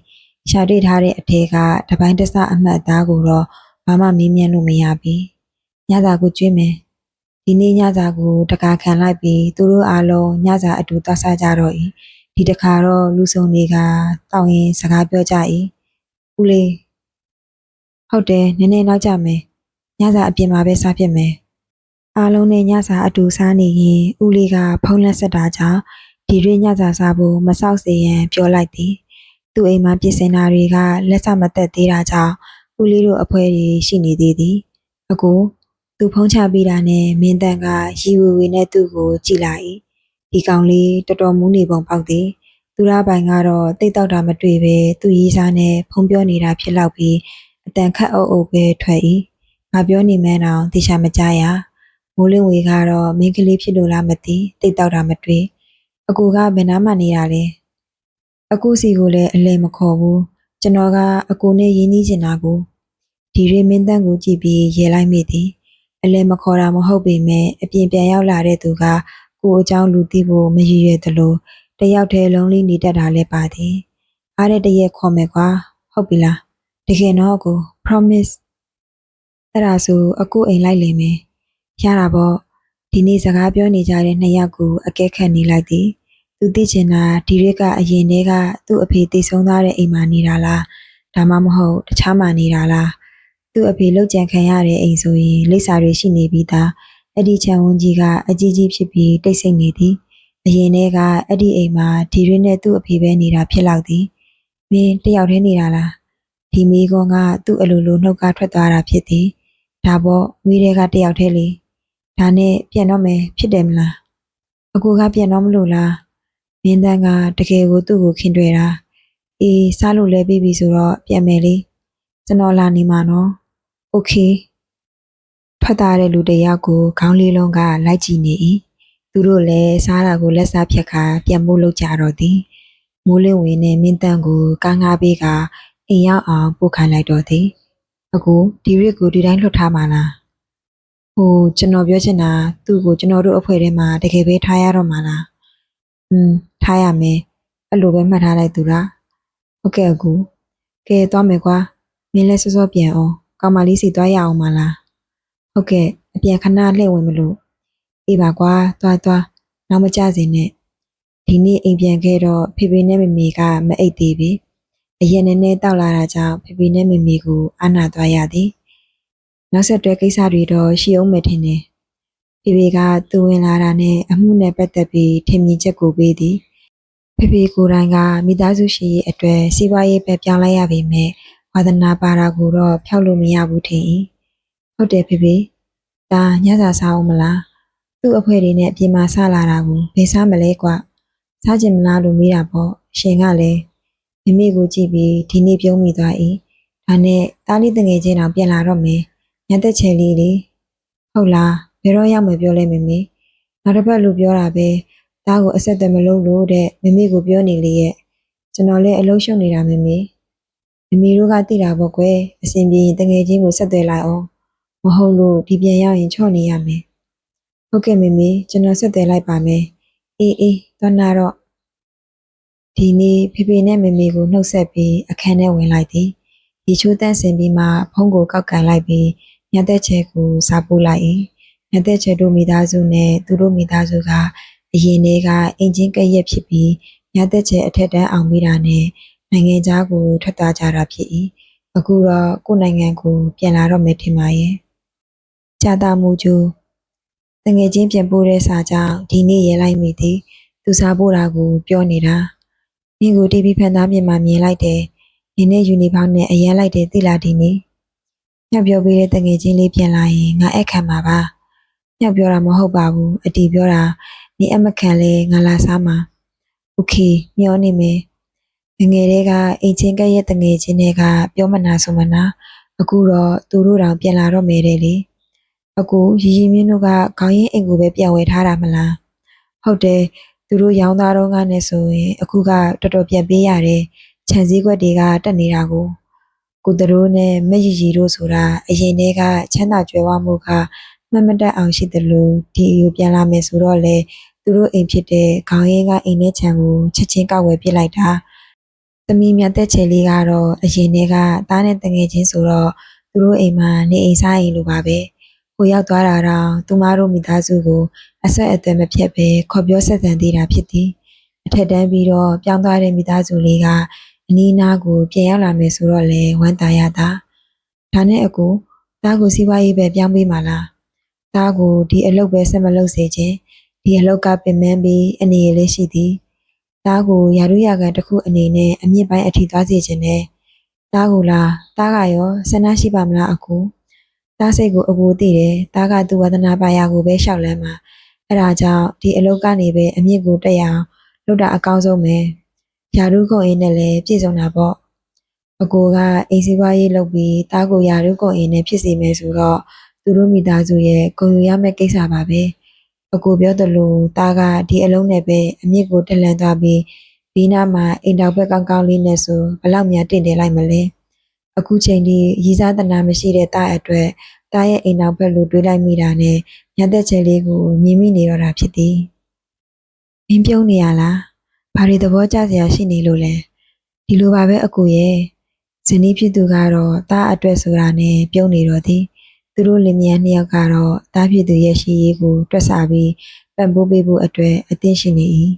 ရှာတွေ့ထားတဲ့အထက်ကတပိုင်းတစအမှတ်အသားကိုတော့ဘာမှမေးမြန်းလို့မရပြီညစာကိုကျွေးမယ်ဒီနေ့ညစာကိုတကာခံလိုက်ပြီးသူတို့အားလုံးညစာအတူသွားစားကြတော့၏ဒီတခါတော့လူစုံတွေကတောင်းရင်စကားပြောကြ၏ဦးလေးဟုတ်တယ်နည်းနည်းနောက်ကြမယ်ညစာအပြင်မှာပဲစားဖြစ်မယ်အားလုံးနဲ့ညစာအတူစားနေရင်ဦးလေးကဖုံးလက်ဆက်တာကြောင့်ဒီရွေးညစာစားဖို့မဆောက်စေရန်ပြောလိုက်သည်သူ့အိမ်မှာပြင်ဆင်တာတွေကလက်စမသက်သေးတာကြောင့်ဦးလေးတို့အဖွဲတွေရှိနေသေးသည်အကိုသူဖုံးချပြီးတာနဲ့မင်းတန်ကရီဝီဝီနဲ့သူ့ကိုကြည့်လိုက်ဒီကောင်လေးတော်တော်မူးနေပုံပေါက်သည်သူရပိုင်ကတော့တိတ်တောက်တာမတွေ့ပဲသူ့ရေးစားနဲ့ဖုံးပြောနေတာဖြစ်လောက်ပြီးအတန်ခတ်အုပ်အုပ်ပဲထွက်၏ငါပြောနေမှန်းတော့တေချာမကြရမိုးလင်းဝေကတော့မင်းကလေးဖြစ်လို့လားမသိတိတ်တောက်တာမတွေ့အကူကဘယ်နားမှနေရလဲအကူစီကိုလည်းအလဲမခေါ်ဘူးကျွန်တော်ကအကူနဲ့ရင်းနှီးချင်တာကိုဒီရေမင်းတန်းကိုကြည့်ပြီးရေလိုက်မိသည်အလဲမခေါ်တာမဟုတ်ပေမဲ့အပြင်ပြန်ရောက်လာတဲ့သူကကိုအကြောင်းလူသိဖို့မရည်ရွယ်သလိုတယောက်တည်းလုံးလေးနေတတ်တာလည်းပါသည်အားတဲ့တရက်ခေါ်မယ်ကွာဟုတ်ပြီလားတကယ်တော့အကို promise အဲ့ဒါဆိုအကူအိမ်လိုက်လိမ့်မယ်ရတာပေါ့ဒီနေ့စကားပြောနေကြတဲ့နှစ်ယောက်ကိုအကဲခတ်နေလိုက်သည်သူသိချင်တာဒီရက်ကအရင်တည်းကသူ့အဖေတိတ်ဆုံးသွားတဲ့အိမ်မှာနေတာလားဒါမှမဟုတ်တခြားမှာနေတာလားသူ့အဖေလောက်ကြံခံရတဲ့အိမ်ဆိုရင်လိပ်စာတွေရှိနေပြီးသားအဲ့ဒီချန်ဝန်းကြီးကအကြီးကြီးဖြစ်ပြီးတိတ်ဆိတ်နေသည်အရင်တည်းကအဲ့ဒီအိမ်မှာဒီရက်နဲ့သူ့အဖေပဲနေတာဖြစ်လောက်သည်မင်းတယောက်တည်းနေတာလားဒီမိကုန်းကသူ့အလိုလိုနှုတ်ကထွက်သွားတာဖြစ်သည်ဒါပေါ့မိတွေကတယောက်တည်းလေဒါနဲ့ပြန်တော့မယ်ဖြစ်တယ်မလားအကူကပြန်တော့မလို့လားမင်းတန်းကတကယ်ကိုသူ့ကိုခင်တွေ့တာအေးစားလို့လဲပြီးပြီဆိုတော့ပြန်မယ်လေကျွန်တော်လာနေမှာနော်โอเคထွက်သွားတဲ့လူတစ်ယောက်ကိုခေါင်းလေးလုံးကလိုက်ကြည့်နေ၏သူတို့လည်းစားတာကိုလက်စားဖြတ်ခါပြန်ဖို့လုပ်ကြတော့သည်မိုးလင်းဝင်နဲ့မင်းတန်းကိုကားငါးပေးကအိမ်ရောက်အောင်ပို့ခိုင်းလိုက်တော့သည်အကူဒီရက်ကိုဒီတိုင်းလွတ်ထားမှာလားဟိုကျွန်တော်ပြောချင်တာသူ့ကိုကျွန်တော်တို့အဖွဲ့ထဲမှာတကယ်ပဲထားရတော့မှာလားထားရမယ်အဲ့လိုပဲမှတ်ထားလိုက်သူလားဟုတ်ကဲ့အကူကဲသွားမယ်ကွာမင်းလည်းစောစောပြန်အောင်ကောင်မလေးစီသွားရအောင်မလားဟုတ်ကဲ့အပြန်ခဏလှည့်ဝင်မလို့အေးပါကွာသွားနောက်မကြစေနဲ့ဒီနေ့အိမ်ပြန်ခဲ့တော့ဖေဖေနဲ့မမေကမအိပ်သေးပြီအရင်နဲ့နဲ့တောက်လာတာကြောင့်ဖေဖေနဲ့မမေကိုအာနာသွားရသည်နောက်ဆက်တွဲကိစ္စတွေတော့ရှိအောင်မယ်ထင်တယ်ဖေဖေကသူဝင်လာတာနဲ့အမှုနဲ့ပတ်သက်ပြီးထင်မြင်ချက်ကိုပေးသည်ဖေဖေကိုယ်တိုင်ကမိသားစုရှိရေးအတွက်စီးပွားရေးပဲပြောင်းလိုက်ရပေမဲ့ဝါသနာပါတာကိုတော့ဖျောက်လို့မရဘူးထင်၏ဟုတ်တယ်ဖေဖေဒါညစာစားအောင်မလားသူ့အဖွဲတွေနဲ့အပြင်မှာဆလာတာကိုဘယ်စားမလဲကွစားချင်မလားလို့မေးတာပေါ့ရှင်ကလည်းမမေကိုကြည့်ပြီးဒီနေ့ပြုံးမိသွား၏ဒါနဲ့တားလေးတငယ်ချင်းတောင်ပြန်လာတော့မယ်ညသက်ချယ်လေးလေဟုတ်လားဘယ်တော့ရောက်မယ်ပြောလဲမမေနောက်တစ်ပတ်လို့ပြောတာပဲဒါကိုအဆက်အသွယ်မလုပ်လို့တဲ့မမေကိုပြောနေလေရဲ့ကျွန်တော်လည်းအလုံးရှုံနေတာမမေတို့ကသိတာပေါ့ကွယ်အစဉ်ပြေရင်တငယ်ချင်းကိုဆက်သွယ်လိုက်အောင်မဟုတ်လို့ဒီပြန်ရောက်ရင်ချော့နေရမယ်ဟုတ်ကဲ့မေကျွန်တော်ဆက်သွယ်လိုက်ပါမယ်အေးသွားနာတော့ဒီနေ့ဖေဖေနဲ့မေကိုနှုတ်ဆက်ပြီးအခန်းထဲဝင်လိုက်သည်ဒီချိုးတန့်စင်ပြီးမှဖုန်းကိုကောက်ကန်လိုက်ပြီးညသက်ချဲကိုစားပို့လိုက်၏ညသက်ချဲတို့မိသားစုနဲ့သူတို့မိသားစုကအရင်တည်းကအင်ဂျင်ကရက်ဖြစ်ပြီးညသက်ချဲအထက်တန်းအောင်မိတာနဲ့နိုင်ငံခြားကိုထွက်သွားကြတာဖြစ်၏အခုတော့ကိုယ်နိုင်ငံကိုပြန်လာတော့မယ်ထင်ပါရဲ့ကြာတာမူကျူတငယ်ချင်းပြန်ပို့တဲ့စာကြောင့်ဒီနေ့ရဲလိုက်မိသည် သူစားဖို့တာကိုပြောနေတာနင်ကိုတီဗီဖန်သားပြင်မှာမြင်လိုက်တယ်နင်နဲ့ယူနီဖောင်းနဲ့အရန်လိုက်တယ်သိလားဒီနေ့ညောက်ပြောပေးတဲ့တငယ်ချင်းလေးပြန်လာရင်ငါအခမ်းမှာပါညောက်ပြောတာမဟုတ်ပါဘူးအတီပြောတာနင်အမခံလဲငါလာစားမှာโอเคမျောနေမယ်ငယ်တွေကအိမ်ချင်းကရဲ့တငယ်ချင်းတွေကပြောမနာဆိုမနာအခုတော့သူတို့တောင်ပြန်လာတော့မယ်တဲ့လေအခုရီရီမြင့်တို့ကခေါင်းရင်းအိမ်ကိုပဲပြန်ဝယ်ထားတာမလားဟုတ်တယ်သူတို့ရောင်းသားတော့ကနဲ့ဆိုရင်အခုကတော်တော်ပြန်ပေးရတယ်ခြံစည်းကွက်တွေကတက်နေတာကိုတို့နဲ့မက်ရီရီတို့ဆိုတာအရင်တည်းကချမ်းသာကြွယ်ဝမှုကမမတက်အောင်ရှိတယ်လို့ဒီအယူပြန်လာမယ်ဆိုတော့လေသူတို့အိမ်ဖြစ်တဲ့ခေါင်းရင်းကအိမ်နဲ့ခြံကိုချက်ချင်းကောက်ဝယ်ပစ်လိုက်တာသမီးမြတ်တဲ့ချေလေးကတော့အရင်တည်းကသားနဲ့တငယ်ချင်းဆိုတော့သူတို့အိမ်မှာနေအိမ်စားအိမ်လိုပါပဲကိုရောက်သွားတာတော့သူမတို့မိသားစုကိုအဆက်အသွယ်မပြတ်ပဲခေါ်ပြောဆက်ဆံသေးတာဖြစ်သည်အထက်တန်းပြီးတော့ပြောင်းသွားတဲ့မိသားစုလေးကအနီးနားကိုပြန်ရောက်လာမယ်ဆိုတော့လေဝမ်းသာရတာဒါနဲ့အကူသားကိုစီးပွားရေးပဲပြောင်းပေးမှာလားသားကိုဒီအလုပ်ပဲဆက်မလုပ်စေခြင်းဒီအလုပ်ကပင်ပန်းပြီးအနေရလေးရှိသည်သားကိုယာရုယာကန်တစ်ခုအနေနဲ့အမြင့်ပိုင်းအထိသွားစေခြင်းနဲ့သားကိုလားသားကရောဆန္ဒရှိပါမလားအကူသားစိတ်ကိုအကူသိတယ်သားကသူ့ဝဒနာပါရကိုပဲရှောက်လန်းမှာအဲ့ဒါကြောင့်ဒီအလုပ်ကနေပဲအမြင့်ကိုတက်ရအောင်လုပ်တာအကောင်းဆုံးပဲယာရုကုန်အင်းနဲ့လည်းပြည့်စုံတာပေါ့အကူကအိမ်စီးပွားရေးလုပ်ပြီးသားကိုယာရုကုန်အင်းနဲ့ဖြစ်စီမယ်ဆိုတော့သူတို့မိသားစုရဲ့ဂုဏ်ယူရမယ့်ကိစ္စပါပဲအကူပြောသလိုသားကဒီအလုံးနဲ့ပဲအမြင့်ကိုတက်လန်းသွားပြီးဒီနားမှာအိမ်တော်ဘက်ကောင်းကောင်းလေးနဲ့ဆိုဘလောက်များတင့်တယ်လိုက်မလဲအခုချိန်ဒီရီစားတနာမရှိတဲ့သားအတွက်သားရဲ့အိမ်တော်ဘက်လိုတွေးလိုက်မိတာနဲ့ညသက်ချဲလေးကိုမြင်မိနေတော့တာဖြစ်သည်မင်းပြုံးနေရလားဘာတွေသဘောကျစရာရှိနေလို့လဲဒီလိုပါပဲအကူရဲ့ဇနီးဖြစ်သူကတော့သားအတွက်ဆိုတာနဲ့ပြုံးနေတော့သည်သူတို့လင်မယားနှစ်ယောက်ကတော့သားဖြစ်သူရဲ့ရှိရေးကိုတွက်ဆပြီးပံ့ပိုးပေးဖို့အတွက်အသင့်ရှိနေ၏